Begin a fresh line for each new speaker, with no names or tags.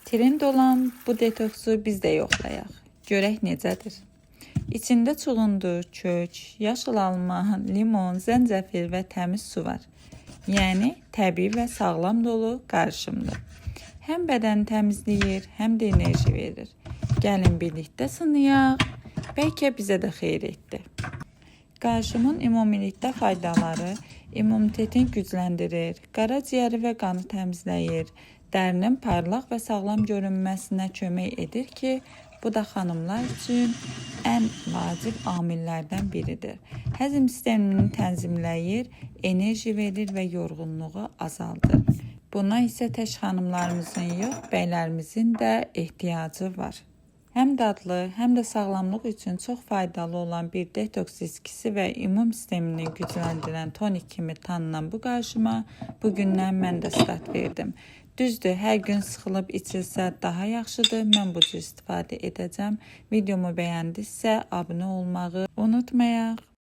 Trend olan bu detoksu biz də yoxlayaq. Görək necədir. İçində çuğundur, kök, yaşıl alma, limon, zəncəfil və təmiz su var. Yəni təbii və sağlam dolu qarışımdır. Həm bədəni təmizləyir, həm də enerji verir. Gəlin birlikdə sınayaq. Bəlkə bizə də xeyir etdi. Qarışımın ümumilikdə faydaları immunitetin gücləndirir, qaraciyəri və qanı təmizləyir, dərinin parlaq və sağlam görünməsinə kömək edir ki, bu da xanımlar üçün ən vacib amillərdən biridir. Həzm sistemini tənzimləyir, enerji verir və yorğunluğu azaldır. Buna isə tək xanımlarımızın yox, bəylərimizin də ehtiyacı var. Həm dadlı, həm də sağlamlıq üçün çox faydalı olan bir detoks viskisi və immun sistemini gücləndirən tonik kimi tanınan bu qarışıma bugündən mən də start verdim. Düzdür, hər gün sıxılıb içilsə daha yaxşıdır. Mən bu cür istifadə edəcəm. Videomu bəyəndinizsə abunə olmağı unutmayaq.